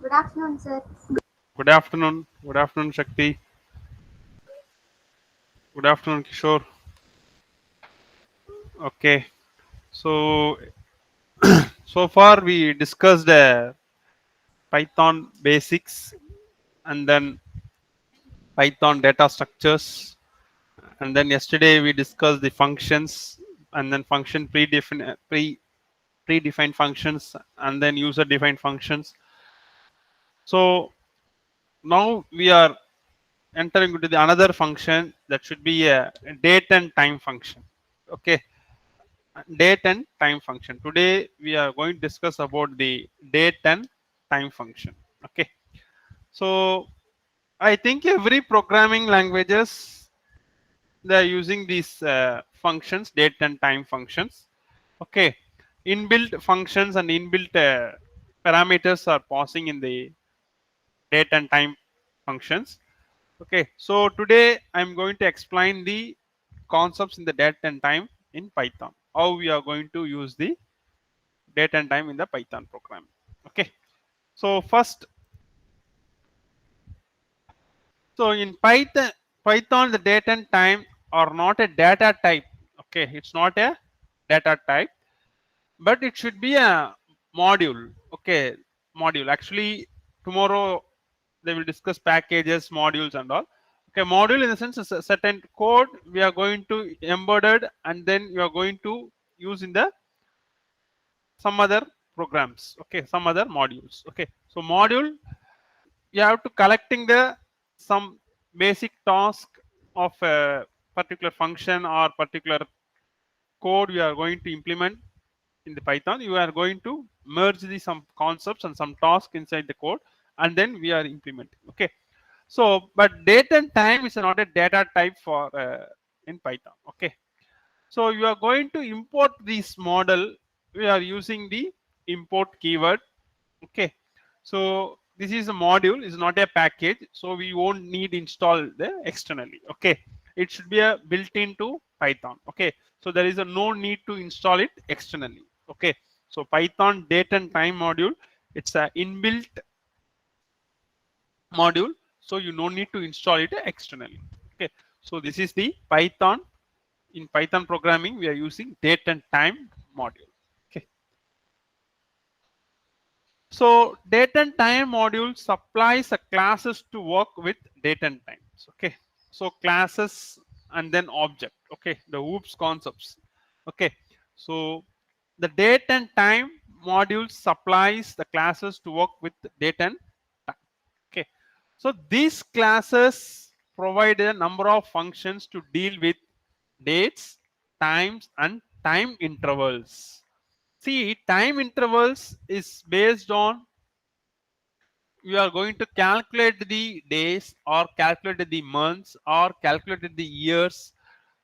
Good afternoon, sir. Good afternoon. Good afternoon, Shakti. Good afternoon, Kishore. Okay. So, so far we discussed Python basics and then Python data structures. And then yesterday we discussed the functions and then function predefined functions and then user defined functions. So now we are entering into the another function that should be a date and time function. Okay, date and time function. Today we are going to discuss about the date and time function. Okay, so I think every programming languages they are using these functions, date and time functions. Okay, inbuilt functions and inbuilt parameters are passing in the date and time functions. Okay, so today I'm going to explain the concepts in the date and time in Python. How we are going to use the date and time in the Python program. Okay, so first, so in Python, the date and time are not a data type. Okay, it's not a data type, but it should be a module. Okay, module. Actually, tomorrow they will discuss packages, modules, and all. Okay, module in the sense is a certain code we are going to embedded, and then you are going to use in the some other programs. Okay, some other modules. Okay, so module you have to collecting the some basic task of a particular function or particular code you are going to implement in the Python. You are going to merge the some concepts and some task inside the code, and then we are implementing. Okay, so but date and time is not a data type for in Python. Okay, so you are going to import this model. We are using the import keyword. Okay, so this is a module, is not a package, so we won't need install the externally. Okay, it should be a built into Python. Okay, so there is a no need to install it externally. Okay, so Python date and time module, it's a inbuilt module, so you no need to install it externally. Okay, so this is the Python. In Python programming we are using date and time module. Okay, so date and time module supplies a classes to work with date and times. Okay, so classes and then object. Okay, the oops concepts. Okay, so the date and time module supplies the classes to work with date and time. Okay, so these classes provide a number of functions to deal with dates, times, and time intervals. See, time intervals is based on you are going to calculate the days or calculate the months or calculate the years.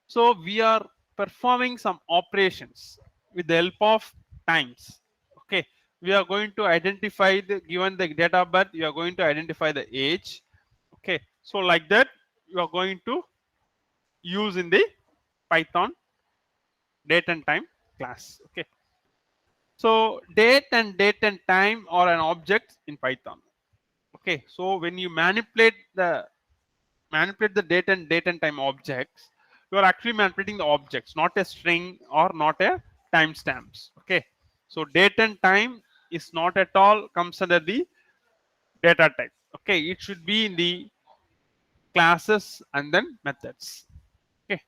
So we are performing some operations with the help of times. Okay, we are going to identify the given the date of birth, you are going to identify the age. Okay, so like that you are going to use in the Python date and time class. Okay, so date and time are an object in Python. Okay, so when you manipulate the date and time objects, you are actually manipulating the objects, not a string or not a timestamps. Okay, so date and time is not at all comes under the data type. Okay, it should be in the classes and then methods. Okay,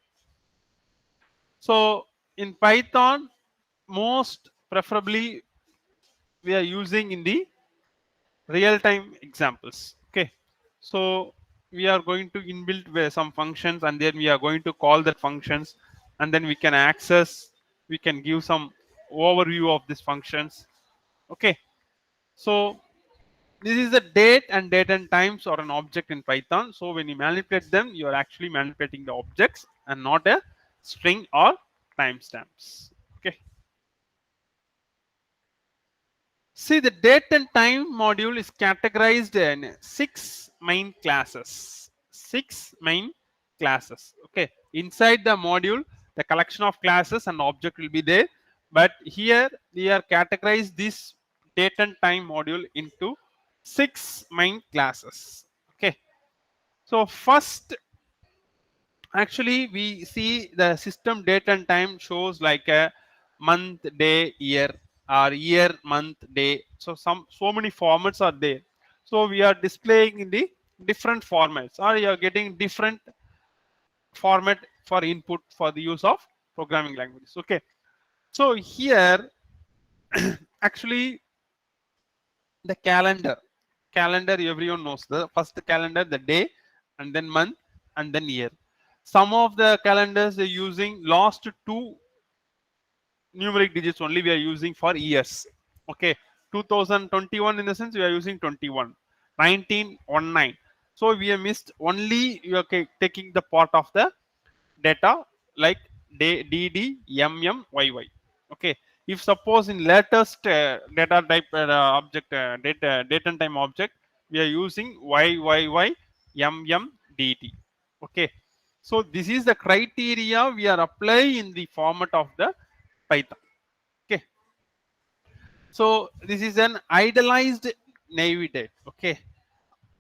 so in Python, most preferably we are using in the real time examples. Okay, so we are going to inbuilt with some functions and then we are going to call that functions, and then we can access, we can give some overview of these functions. Okay, so this is the date and times or an object in Python. So when you manipulate them, you are actually manipulating the objects and not a string or timestamps. Okay, see, the date and time module is categorized in six main classes. Six main classes. Okay. Inside the module, the collection of classes and object will be there. But here we are categorized this date and time module into 6 main classes. Okay, so first, actually we see the system date and time shows like a month, day, year, or year, month, day. So so many formats are there. So we are displaying in the different formats, or you are getting different format for input for the use of programming languages. Okay, so here actually the calendar everyone knows, the first calendar, the day, and then month, and then year. Some of the calendars are using last two numeric digits only, we are using for years. Okay, 2021 in the sense we are using 21, 1919. So we have missed only, you are taking the part of the data like day, dd, YY. Okay, if suppose in latest data type object, date and time object, we are using YYY, DD. Okay, so this is the criteria we are applying in the format of the Python. Okay, so this is an idealized naive date. Okay,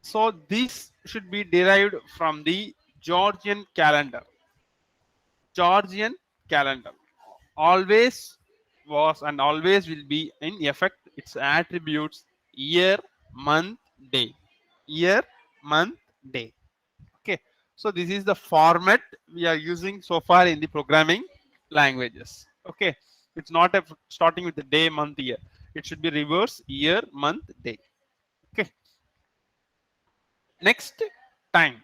so this should be derived from the Georgian calendar. Georgian calendar always was and always will be in effect. Its attributes year, month, day. Year, month, day. Okay, so this is the format we are using so far in the programming languages. Okay, it's not a starting with the day, month, year. It should be reverse year, month, day. Okay, next, time.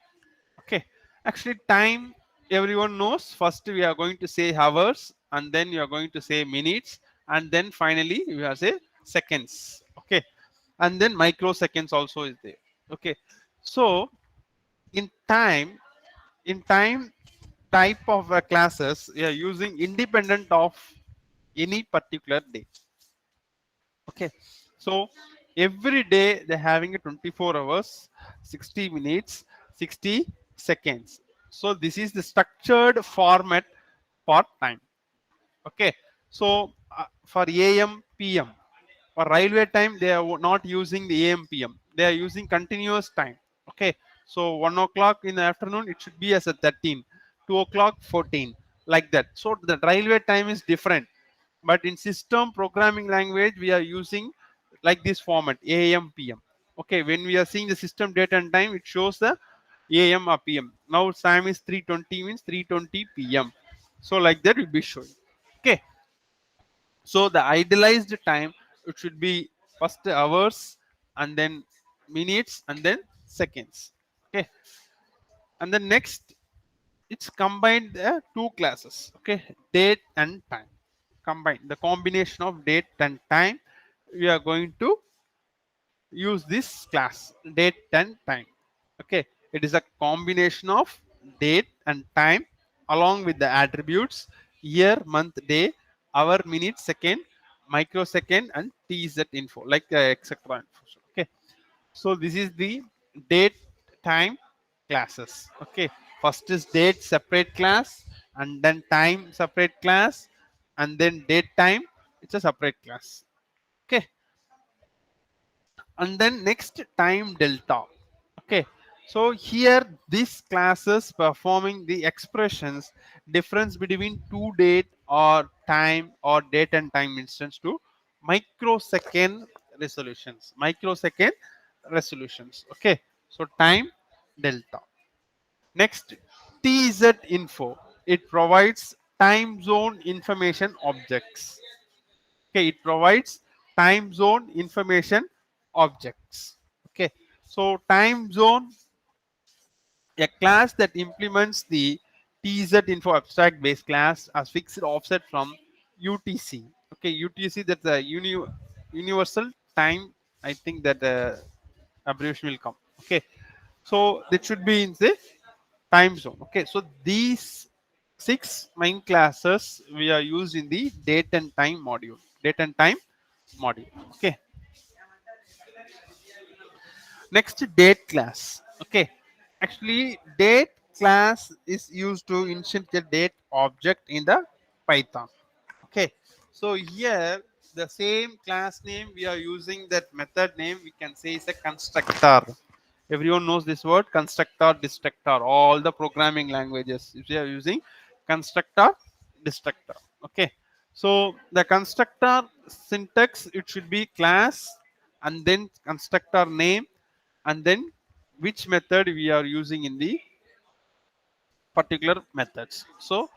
Okay, actually time everyone knows. First we are going to say hours, and then you are going to say minutes, and then finally you have say seconds. Okay, and then microseconds also is there. Okay, so in time, in time type of classes we are using independent of any particular day. Okay, so every day they're having a 24 hours, 60 minutes, 60 seconds. So this is the structured format for time. Okay, so for am, pm, for railway time they are not using the am, pm, they are using continuous time. Okay, so 1 o'clock in the afternoon it should be as a 13, 2 o'clock 14, like that. So the railway time is different, but in system programming language we are using like this format, am, pm. Okay, when we are seeing the system date and time, it shows the am or pm. Now time is 3:20, means 3:20 pm. So like that will be showing. Okay, so the idealized time, it should be first hours, and then minutes, and then seconds. Okay, and then next, it's combined two classes. Okay, date and time. Combine the combination of date and time. We are going to use this class, date and time. Okay, it is a combination of date and time along with the attributes year, month, day, hour, minute, second, microsecond, and tz info, like etc. Okay, so this is the date, time classes. Okay, first is date separate class, and then time separate class, and then date time, it's a separate class. Okay, and then next, time delta. Okay, so here this classes performing the expressions difference between two date or time or date and time instance to microsecond resolutions. Okay, so time delta. Next, tz info, it provides time zone information objects. Okay, it provides time zone information objects. Okay, so time zone, a class that implements the tz info abstract base class as fixed offset from utc. Okay, utc, that's a universal time, I think that abbreviation will come. Okay, so that should be in the time zone. Okay, so these six main classes we are used in the date and time module. Date and time module. Okay, next, date class. Okay, actually date class is used to insert the date object in the Python. Okay, so here the same class name we are using, that method name we can say is a constructor. Everyone knows this word, constructor, destructor. All the programming languages, if they are using constructor, destructor. Okay. So the constructor syntax, it should be class and then constructor name and then which method we are using in the particular methods. So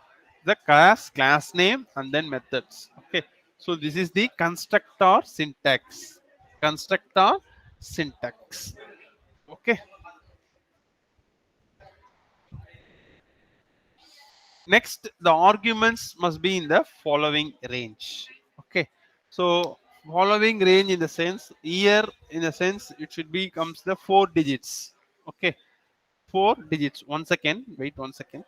the class name and then methods. Okay. So this is the constructor syntax. Constructor syntax. Okay. Next, the arguments must be in the following range. Okay. So following range in the sense, year in the sense, it should be comes the 4 digits. Okay. 4 digits. 1 second. Wait 1 second.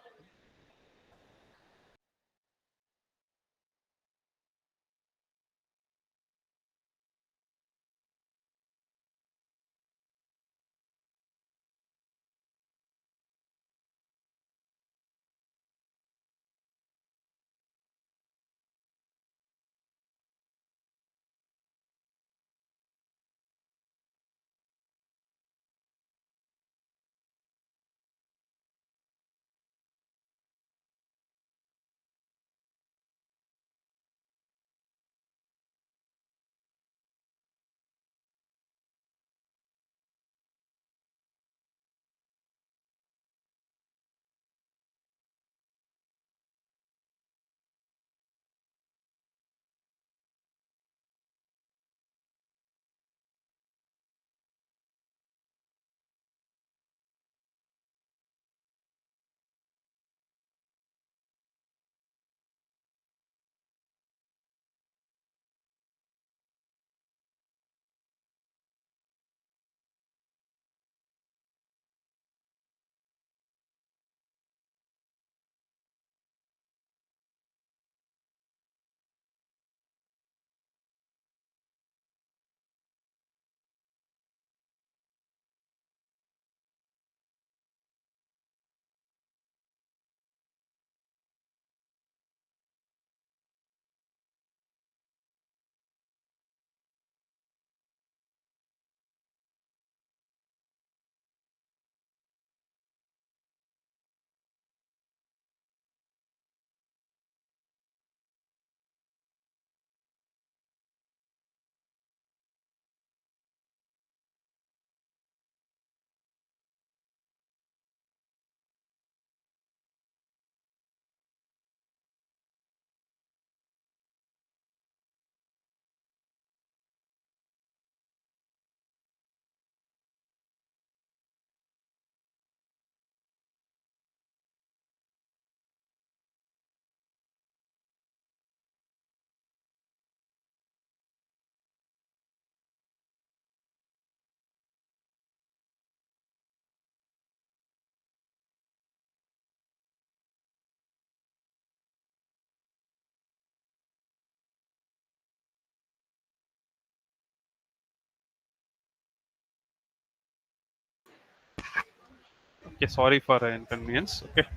Okay. Sorry for inconvenience. Okay.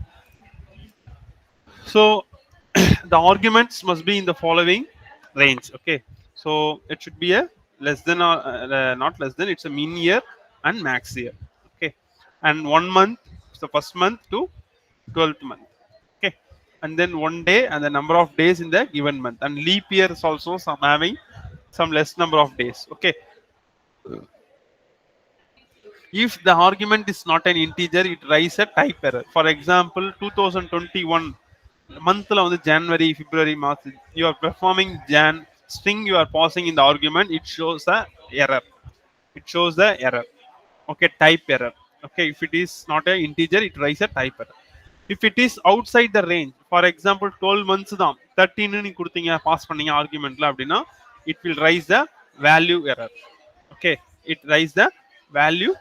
So the arguments must be in the following range. Okay. So it should be a less than or not less than, it's a min year and max year. Okay. And 1 month, so first month to 12th month. Okay. And then 1 day and the number of days in the given month. And leap year is also some having some less number of days. Okay. If the argument is not an integer, it writes a type error. For example, 2021 monthல வந்து January, February, March, you are performing Jan string, you are passing in the argument, it shows the error. It shows the error. Okay, type error. Okay, if it is not an integer, it writes a type error. If it is outside the range, for example 12 months தான் 13 நீ கொடுத்தீங்க pass பண்ணீங்க ஆர்குமெண்ட்ல அப்படின்னா, it will raise the value error. Okay, it raise the value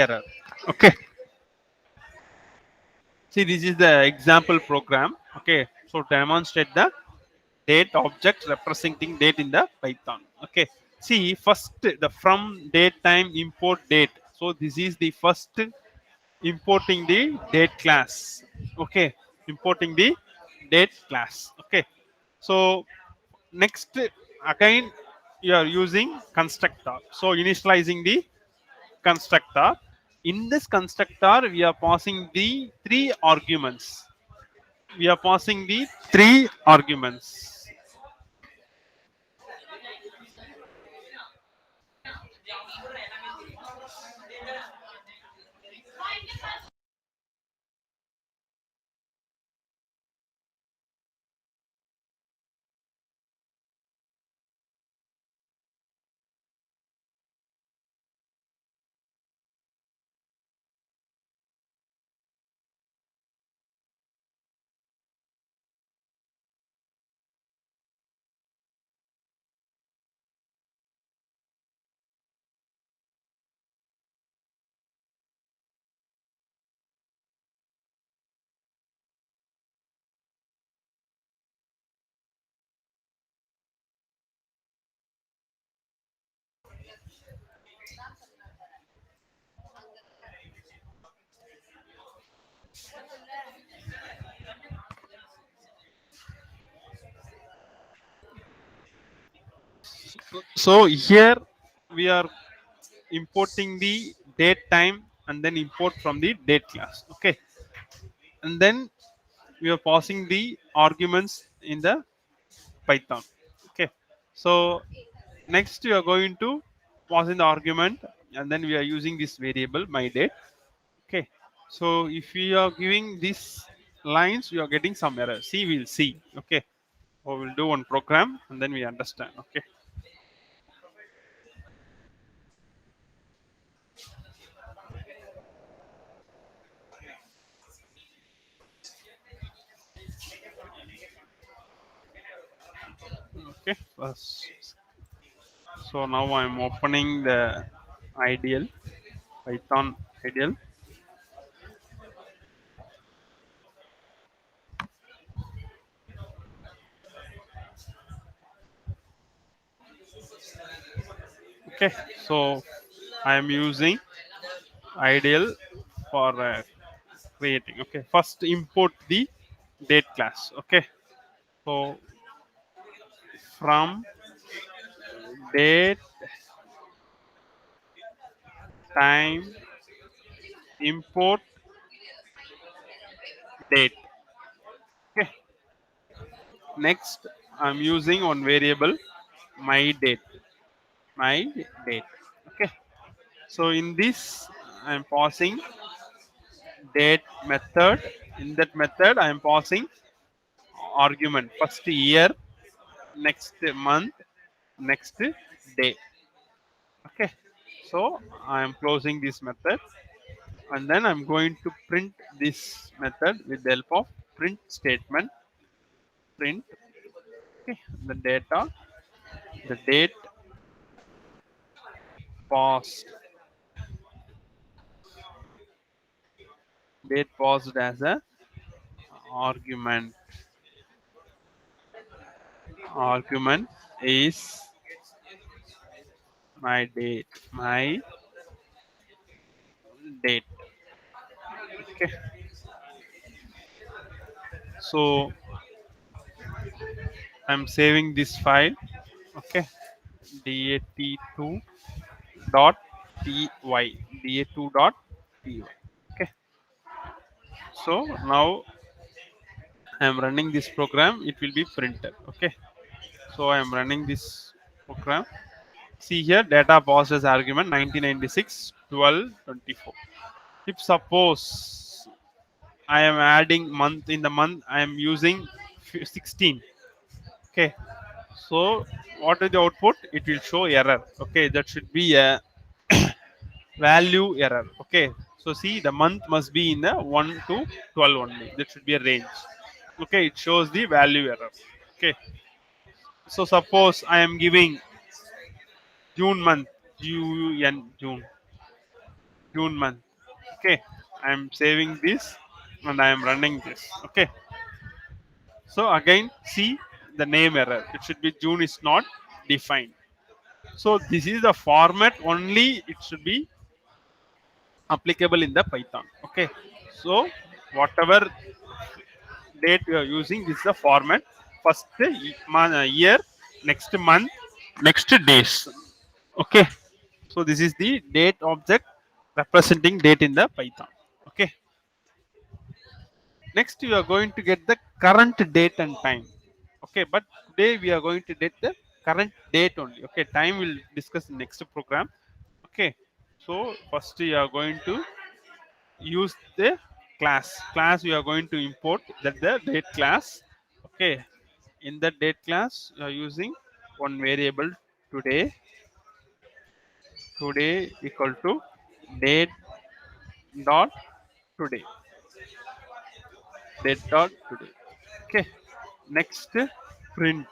error. Okay. See, this is the example program. Okay. So demonstrate the date object representing date in the Python. Okay. See, first the from date time import date. So this is the first importing the date class. Okay. Importing the date class. Okay. So next Again, you are using constructor. So initializing the constructor. In this constructor, we are passing the three arguments. We are passing the three arguments. So here we are importing the date time and then import from the date class. Okay, and then we are passing the arguments in the Python. Okay, so next we are going to pass in the argument and then we are using this variable my date. Okay, so if we are giving these lines, we are getting some error. See, we'll see. Okay, or we'll do one program and then we understand. Okay. Okay. So now I'm opening the ideal Python ideal. Okay, so I am using ideal for creating. Okay, first import the date class. Okay, so from date time import date. Okay, next I'm using one variable my date. My date. Okay, so in this I'm passing date method. In that method I'm passing argument first year, next month, next day. Okay, so I am closing this method and then I'm going to print this method with the help of print statement. Print, okay, the data, the date passed, date passed as a argument. Argument is my date, my date. Okay, so I'm saving this file. Okay, dat2 dot py, da2 dot py. Okay, so now I am running this program, it will be printed. Okay, so I am running this program. See here, data passed as argument 1996 12 24. If suppose I am adding month, in the month I am using 16. Okay, so what is the output? It will show error. Okay, that should be a value error. Okay, so see, the month must be in the 1 to 12 only. That should be a range. Okay, it shows the value error. Okay, so suppose I am giving June month, June, June month. Okay, I am saving this and I am running this. Okay, so again, see the name error. It should be June is not defined. So this is the format only. It should be applicable in the Python. Okay, so whatever date you are using, this is the format. First year, next month, next days. Okay, so this is the date object representing date in the Python. Okay, next you are going to get the current date and time. Okay, but today we are going to get the current date only. Okay, time will discuss in next program. Okay, so first you are going to use the class you are going to import that the date class. Okay, in the date class you are using one variable today. Today equal to date dot today. Date dot today. Okay, next print.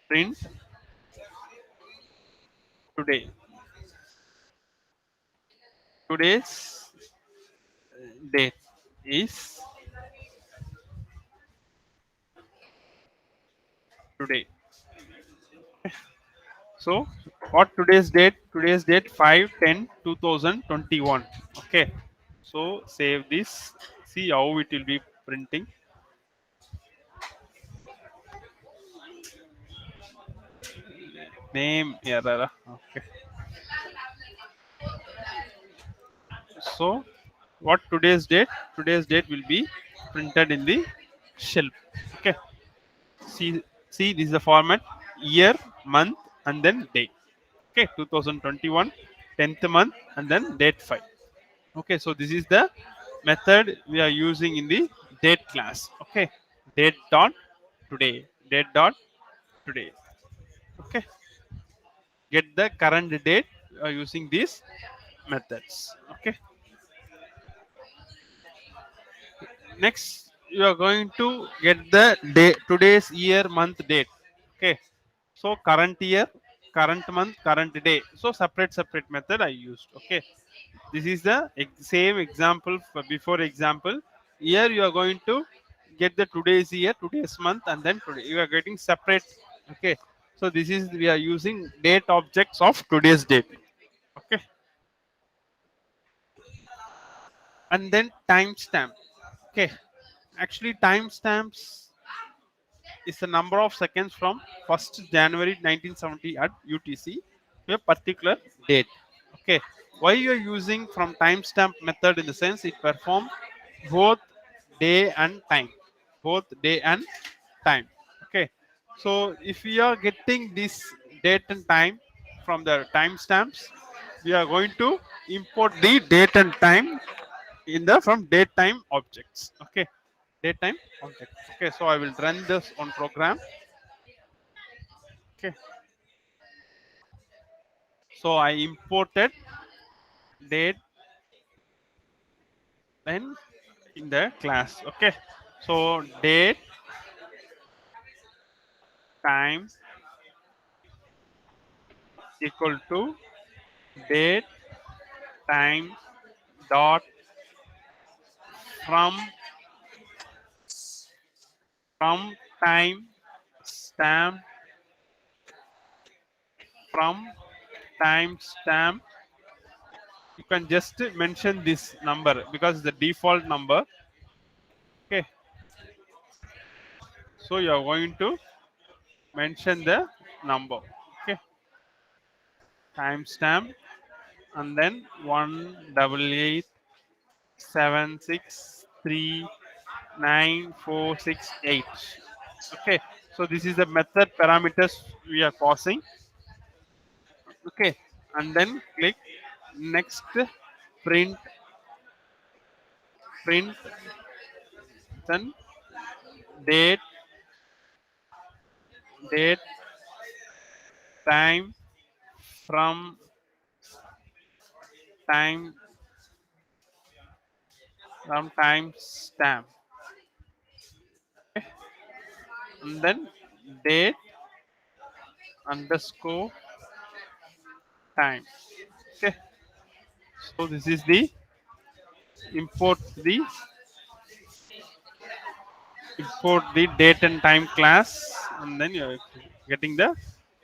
Print today. Today's date is today. So what today's date? Today's date 5/10/2021. Okay, so save this. See how it will be printing. Name error. Okay, so what today's date? Today's date will be printed in the shelf. Okay, see this is the format: year, month, and then date. Okay, 2021, 10th month, and then date 5. Okay, so this is the method we are using in the date class. Okay, date dot today. Date dot today. Okay, get the current date using these methods. Okay, next you are going to get the day, today's year, month, date. Okay, so current year, current month, current day. So separate method I used. Okay, this is the same example for before example. Here you are going to get the today's year, today's month, and then today you are getting separate. Okay, so this is we are using date objects of today's date. Okay, and then timestamp. Okay, actually timestamps is the number of seconds from 1st January 1970 at UTC to a particular date. Okay, why you are using from timestamp method in the sense it perform both day and time, both day and time. Okay, so if we are getting this date and time from the timestamps, we are going to import the date and time in the from date time objects. Okay, date time object. Okay, so I will run this on program. Okay, so I imported date and in the class. Okay, so date time equal to date time dot from from time stamp from time stamp. You can just mention this number because the default number. Okay, so you are going to mention the number. Okay, timestamp and then 18876394668. Okay, so this is the method parameters we are passing. Okay, and then click next. Print then date date time from time time stamp, and then date underscore time. Okay, so this is the import the import the date and time class, and then you're getting the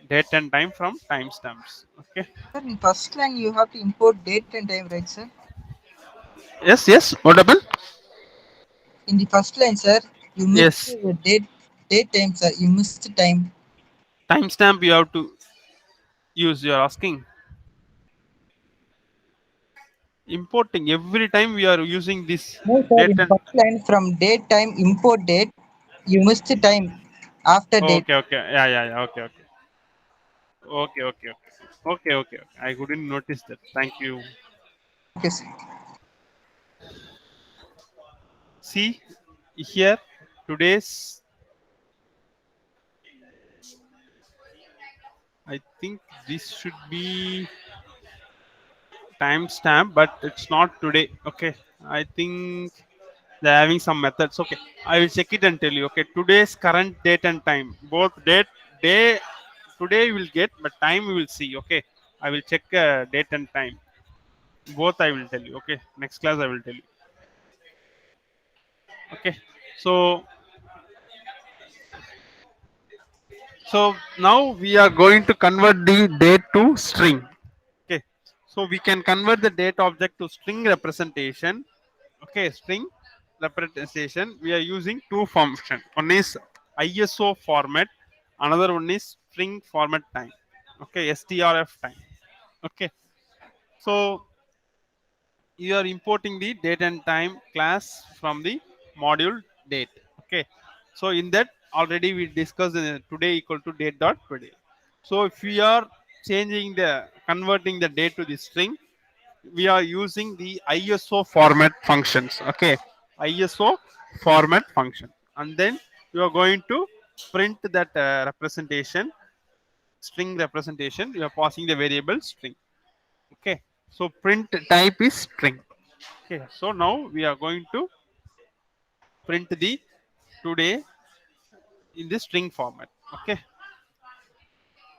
date and time from timestamps. Okay, Sir, in first line you have to import date and time, right, sir? yes, what happened? In the first line, sir, you mentioned Yes, the date. Date time, sir. You missed time. Timestamp you have to use. You are asking. Importing every time we are using this No, sir. date In and first line from date time, import date. You missed time after date. okay, okay, yeah, okay, okay. I couldn't notice that. Thank you. Okay, sir. See here today's. I think this should be timestamp, but it's not today. Okay, I think they're having some methods. Okay, I will check it and tell you. Okay, today's current date and time, both date, day, today you will get, but time we will see. Okay, I will check date and time. Both I will tell you. Okay, next class I will tell you. Okay, so now we are going to convert the date to string. Okay, so we can convert the date object to string representation. Okay, string representation. We are using two functions. One is ISO format. Another one is string format time. Okay, strf time. Okay, so you are importing the date and time class from the module date. Okay, so in that already we discussed today equal to date dot today. So if we are changing the converting the date to the string, we are using the ISO format functions. Okay, ISO format function, and then you are going to print that representation, string representation. You are passing the variable string. Okay, so print type is string. Okay, so now we are going to print the today in the string format. Okay,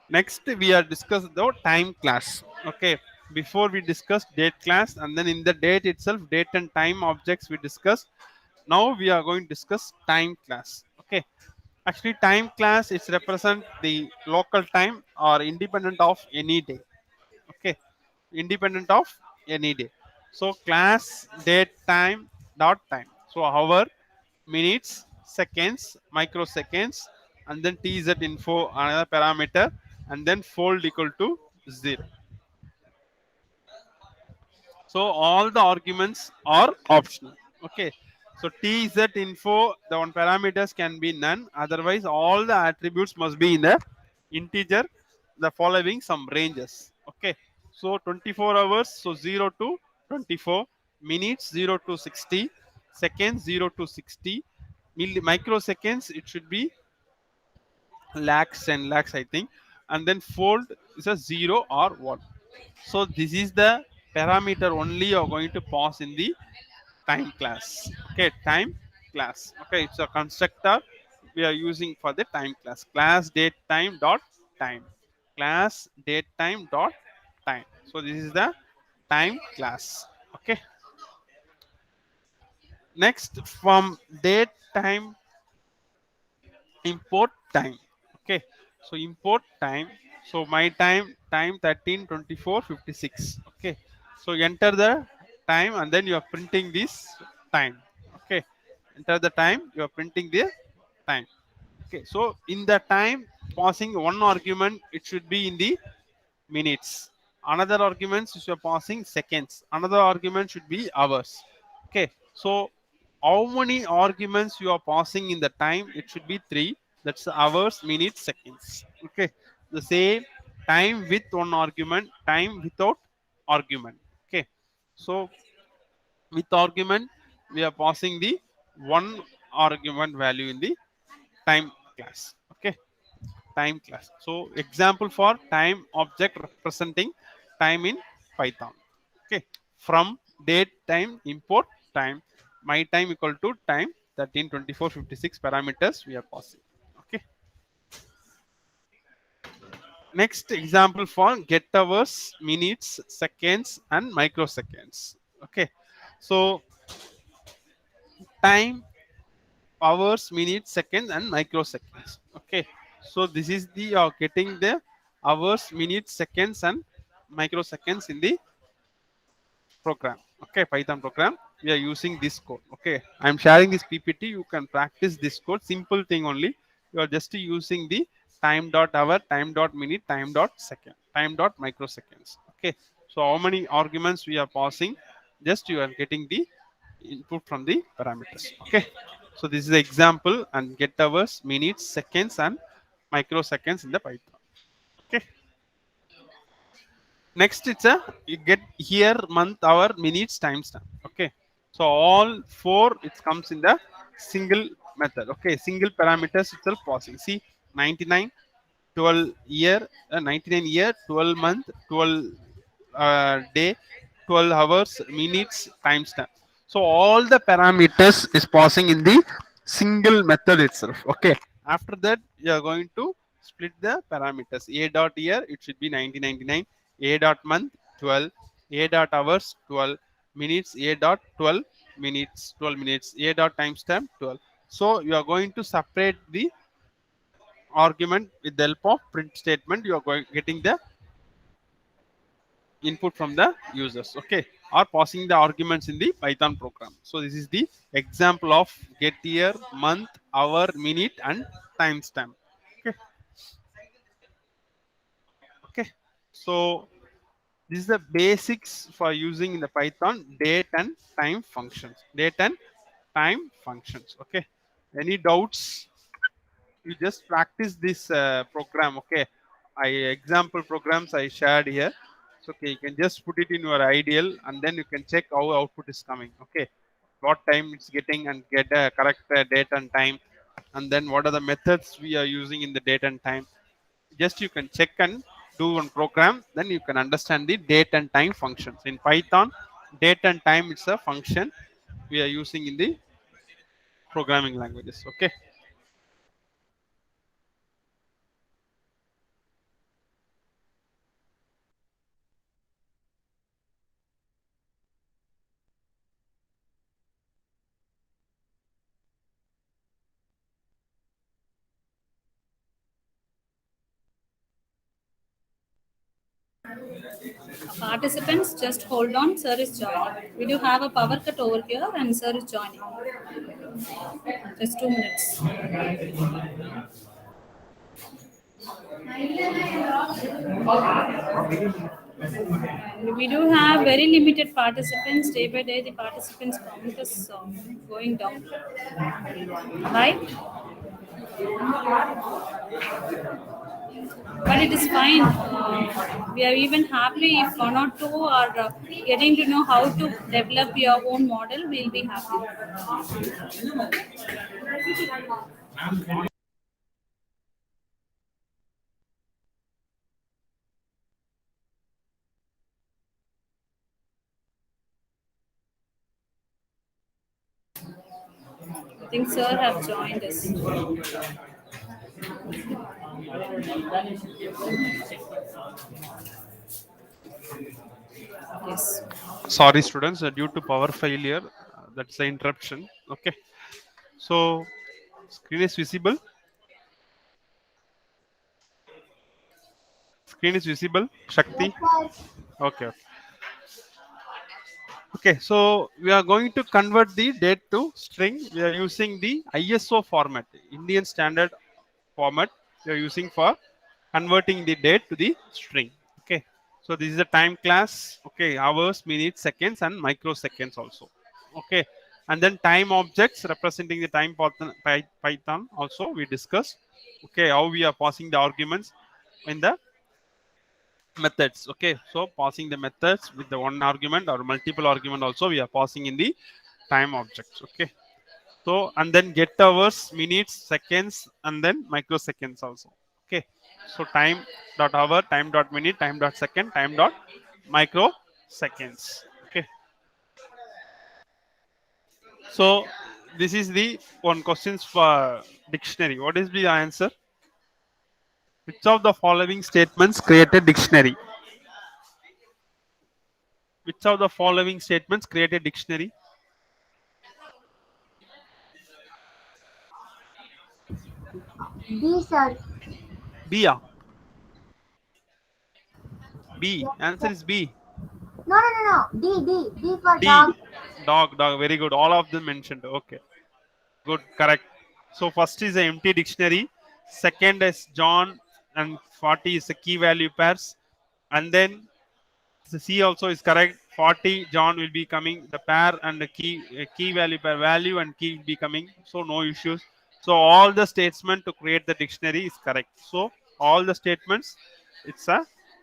next we are discuss the time class. Okay, before we discuss date class, and then in the date itself, date and time objects we discussed. Now we are going to discuss time class. Okay, actually time class is represent the local time or independent of any day. Okay, independent of any day. So class date time dot time. So hour, minutes, seconds, microseconds, and then tz info another parameter, and then fold equal to 0. So all the arguments are optional. Okay, so tz info, the one parameters can be none, otherwise all the attributes must be in the integer, the following some ranges. Okay, so 24 hours, so 0 to 24, minutes 0 to 60, seconds 0 to 60, microseconds it should be lakhs and lakhs I think, and then fold is a 0 or 1. So this is the parameter only you are going to pass in the time class. Okay, time class. Okay, it's a constructor we are using for the time class. Class date time dot time. Class date time dot time. So this is the time class. Okay. Next, from date time, import time. Okay, so import time. So my time 13 24 56. Okay, so enter the time and then you are printing this time. Okay, enter the time, you are printing the time. Okay, so in the time passing one argument, it should be in the minutes. Another arguments is you're passing seconds. Another argument should be hours. Okay, so how many arguments you are passing in the time? It should be three. That's hours, minutes, seconds. Okay, the same time with one argument, time without argument. Okay, so with argument we are passing the one argument value in the time class. Okay, time class. So example for time object representing time in Python. Okay, from date time import time, my time equal to time 13 24 56 parameters we are passing. Okay, next example for get hours, minutes, seconds, and microseconds. Okay, so time, hours, minutes, seconds, and microseconds. Okay, so this is the getting the hours, minutes, seconds, and microseconds in the program. Okay, Python program. We are using this code. Okay, I'm sharing this PPT. You can practice this code. Simple thing only. you are just using the time dot hour, time dot minute, time dot second, time dot microseconds. Okay, so how many arguments we are passing, just you are getting the input from the parameters. Okay, so this is the example, and get hours, minutes, seconds and microseconds in the Python. Okay, next it's a you get year, month, hour, minutes, timestamp. Okay, so all four it comes in the single method. Okay, single parameters itself passing. See, 99, 12 year, 99 year, 12 month, 12 day, 12 hours, minutes, timestamp. So all the parameters is passing in the single method itself. Okay, after that you are going to split the parameters. A dot year it should be 1999, a dot month 12, a dot hours 12, minutes a dot 12 minutes, 12 minutes, a dot timestamp 12. So you are going to separate the argument with the help of print statement. You are going getting the input from the users. Okay, or passing the arguments in the Python program. So this is the example of get year, month, hour, minute and timestamp. Okay, okay, so this is the basics for using in the Python date and time functions, date and time functions. Okay, any doubts? You just practice this program. Okay, I example programs I shared here. So okay, you can just put it in your ideal and then you can check how output is coming. Okay, what time it's getting and get a correct date and time, and then what are the methods we are using in the date and time. Just you can check and do one program, then you can understand the date and time functions in Python. Date and time it's a function we are using in the programming languages. Okay, Participants, just hold on. Sir is joining. We do have a power cut over here, and sir is joining. Just 2 minutes. We do have very limited participants. Day by day, the participants count is going down. Right? But it is fine. We are even happy if one or two are getting to know how to develop your own model. We'll be happy. I think sir have joined us. Yes. sorry students, due to power failure, that's the interruption. Okay, so screen is visible. Screen is visible, Shakti. Okay, okay. Okay, so we are going to convert the date to string. We are using the ISO format, Indian Standard Format. We are using for converting the date to the string. Okay, so this is a time class. Okay, hours, minutes, seconds, and microseconds also. Okay, and then time objects representing the time Python also we discussed. Okay, how we are passing the arguments in the methods. Okay, so passing the methods with the one argument or multiple argument also we are passing in the time objects. Okay, so and then get hours, minutes, seconds and then microseconds also. Okay, so time dot hour, time dot minute, time dot second, time dot microseconds. Okay, so this is the one questions for dictionary. What is the answer? Which of the following statements create a dictionary? Which of the following statements create a dictionary? B, sir. B. Yeah. B. Answer is B. No. D for D. dog. Dog. Very good. All of them mentioned. Okay. Good. Correct. So first is an empty dictionary. second is John, and 40 is the key value pairs, and then the C also is correct. 40 John will be coming the pair and the key value pair value and key will be coming. So no issues. So all the statements to create the dictionary is correct. So all the statements it's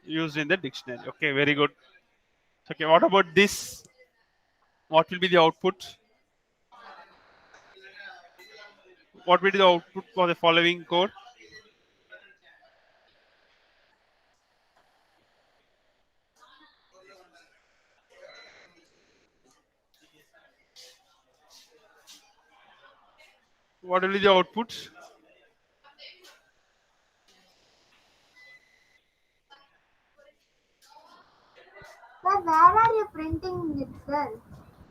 used in the dictionary. Okay, very good. Okay, what about this? What will be the output? What will be the output for the following code? What will be the output? Sir, where are you printing it, sir?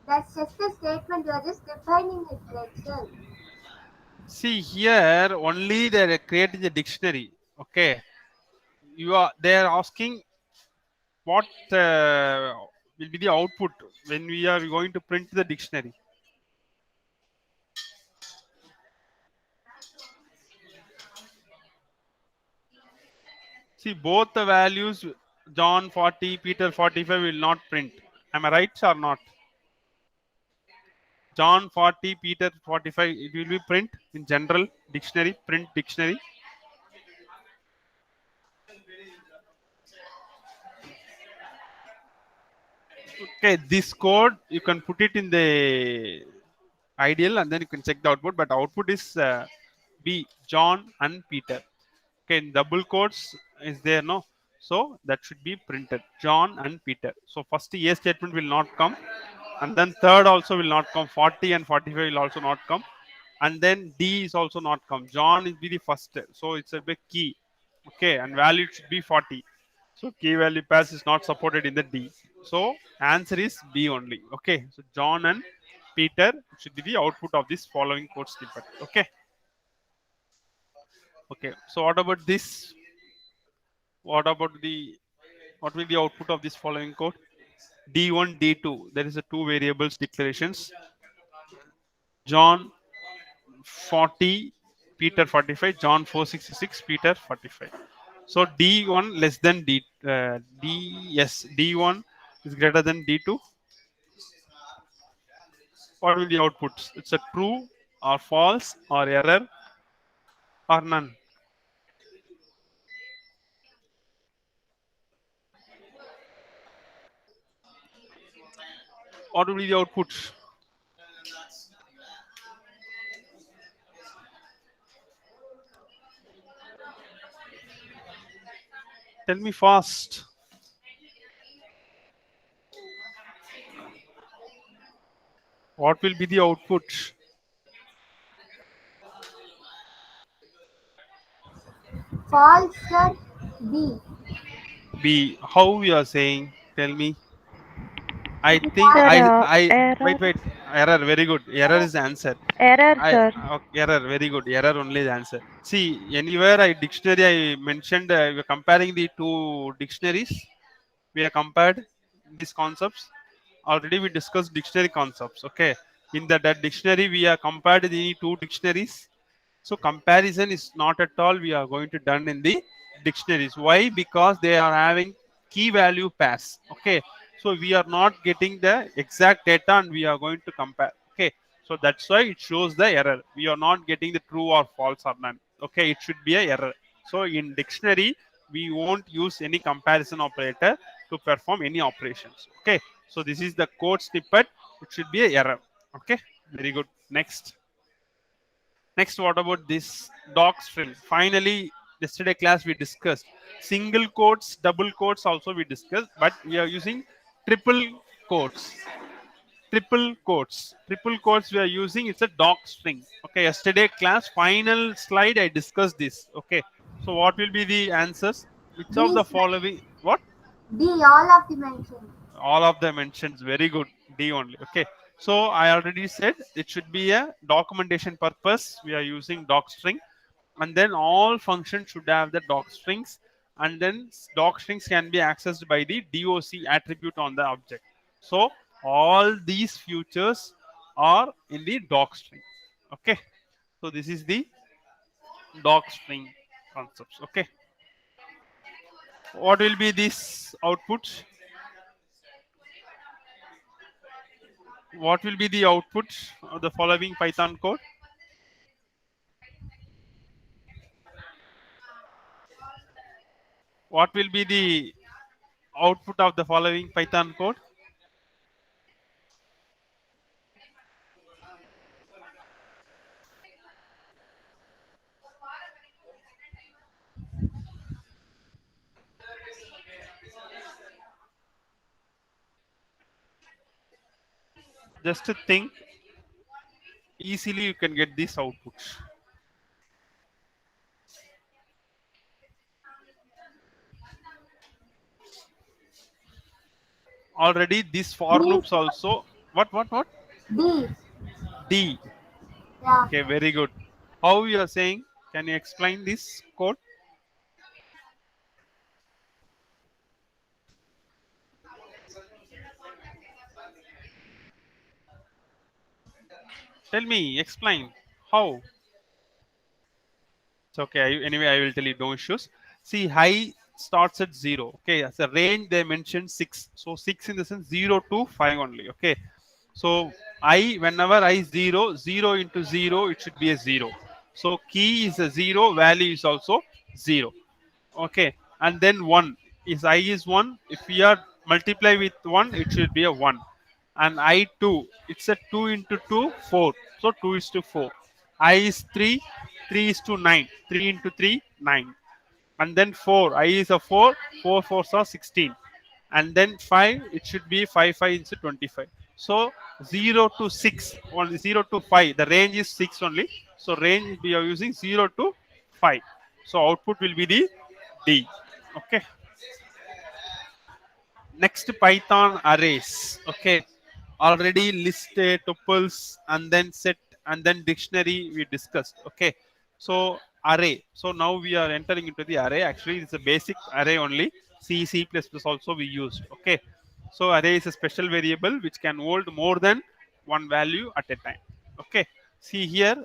That's just a statement. You're just defining it, right, sir? See here, only they're creating the dictionary. Okay, they are asking what will be the output when we are going to print the dictionary. See, both the values, John 40, Peter 45 will not print. Am I right or not? John 40, Peter 45, it will be print in general dictionary, print dictionary. Okay, this code you can put it in the ideal and then you can check the output, but output is B, John and Peter. Okay, in double quotes is there, no? So that should be printed, John and Peter. So first A statement will not come, and then third also will not come. 40 and 45 will also not come, and then D is also not come. John is be the first, so it's a big key. Okay, and value should be 40. So key value pass is not supported in the D. So answer is B only. Okay, so John and Peter should be the output of this following code snippet. Okay. Okay. So what about this? What about what will be the output of this following code? D1, D2. There is a two variables declarations. John 40, Peter 45, John 466, Peter 45. So D1 less than yes, D1 is greater than D2. What will be the outputs? It's a true or false or error or none. What will be the outputs? Tell me fast. What will be the output? False, sir. B. B. How you are saying? Tell me. I think Sir, I error. wait. Error. Very good. Error is the answer. Error, sir. Error. Very good. Error only the answer. See, anywhere dictionary I mentioned, we are comparing the two dictionaries. We have compared these concepts. Already we discussed dictionary concepts. Okay. In that dictionary, we have compared the two dictionaries. So comparison is not at all we are going to done in the dictionaries. Why? Because they are having key value pairs. Okay. So we are not getting the exact data and we are going to compare. Okay. So that's why it shows the error. We are not getting the true or false or none. Okay. It should be a error. So in dictionary, we won't use any comparison operator to perform any operations. Okay. So this is the code snippet. It should be a error. Okay. Very good. Next. Next, what about this doc string? Finally, yesterday class we discussed single quotes, double quotes also we discussed, but we are using triple quotes. Triple quotes we are using, it's a doc string. Okay, yesterday class final slide I discussed this. Okay, so what will be the answers? Which of D, the sir. following? What? D. All of the mentioned. All of the mentions, very good. D only. Okay, so I already said it should be a documentation purpose we are using doc string, and then all functions should have the doc strings, and then doc strings can be accessed by the doc attribute on the object. So all these features are in the doc string. Okay, so this is the docstring concepts. Okay, what will be this output? What will be the output of the following Python code? What will be the output of the following Python code? Just to think, easily you can get this output. Already these for D. loops also. What? D. D. Yeah. Okay, very good. How you are saying? Can you explain this code? Tell me, explain how. It's okay. Anyway, I will tell you. No issues. See, high starts at 0. Okay, as a range they mentioned 6. So 6 in the sense 0 to 5 only. Okay. So I, whenever I 0, 0 into 0, it should be a 0. So key is a 0, value is also 0. Okay, and then 1 is I is 1. If we are multiply with 1, it should be a 1. And I 2, it's a 2 into 2, 4. So 2 is to 4. I is 3, 3 is to 9. 3 into 3, 9. And then 4, I is a 4, 4 fours are 16. And then 5, it should be 5 5 into 25. So 0 to 6, only 0 to 5, the range is 6 only. So range we are using 0 to 5. So output will be the D. Okay, next Python arrays. Okay, already list tuples and then set and then dictionary we discussed. Okay, so array, so now we are entering into the array. Actually it's a basic array only. C++ also we used. Okay, so array is a special variable which can hold more than one value at a time. Okay, see here,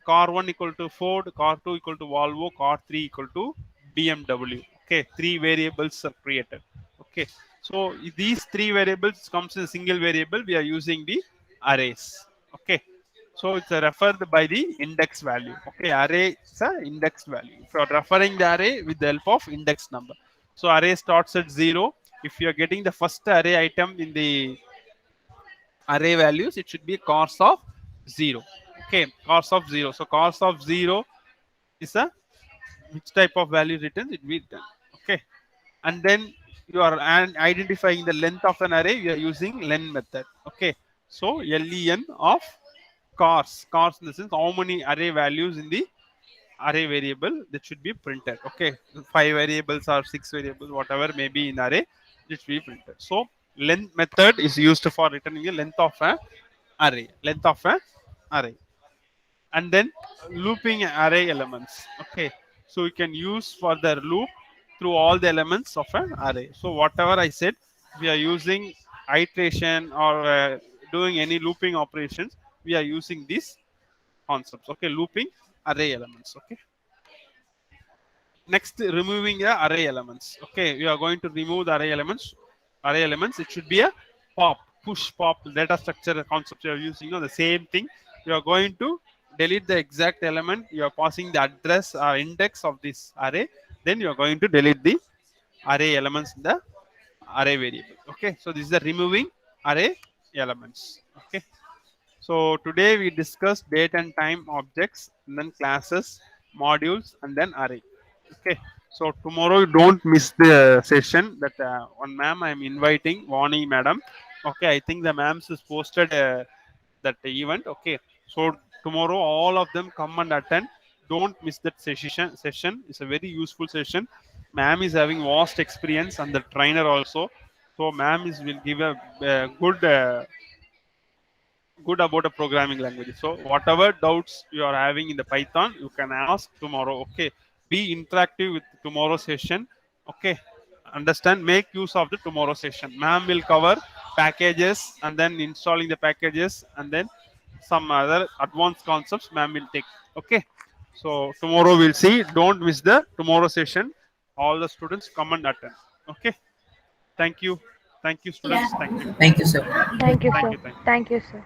car 1 equal to Ford, car 2 equal to Volvo, car 3 equal to BMW. Okay, three variables are created. Okay, so these three variables comes in a single variable. We are using the arrays. Okay, so it's referred by the index value. Okay, array is a index value. If you are referring the array with the help of index number. So array starts at 0. If you are getting the first array item in the array values, it should be cos of 0. Okay, cos of 0. So cos of 0 is a which type of value returns it will be done. Okay, and then you are identifying the length of an array. You are using len method. Okay, so len of cars in the sense how many array values in the array variable that should be printed. Okay, 5 variables or 6 variables, whatever may be in array, it should be printed. So length method is used for returning the length of an array, and then looping array elements. Okay, so you can use for the loop through all the elements of an array. So whatever I said, we are using iteration or doing any looping operations, we are using these concepts. Okay, looping array elements. Okay, next removing the array elements. Okay, we are going to remove the array elements. It should be a push pop data structure concept you are using. The same thing. You are going to delete the exact element. You are passing the address or index of this array. Then you are going to delete the array elements in the array variable. Okay, so this is the removing array elements. Okay, so today we discussed date and time objects, and then classes, modules, and then array. Okay, so tomorrow don't miss the session. That one ma'am I am inviting, Vani madam. Okay, I think the ma'ams is posted that event. Okay, so tomorrow all of them come and attend. Don't miss that session. It's a very useful session. Ma'am is having vast experience and the trainer also. So ma'am is will give a good about a programming language. So whatever doubts you are having in the Python, you can ask tomorrow. Okay, be interactive with tomorrow session. Okay, understand, make use of the tomorrow session. Ma'am will cover packages and then installing the packages and then some other advanced concepts ma'am will take. Okay, So tomorrow we'll see. Don't miss the tomorrow session. All the students come and attend. Okay. Thank you. Thank you, students. Thank you. Thank you, sir. Thank you, Thank sir. you. Thank you. Thank you, sir.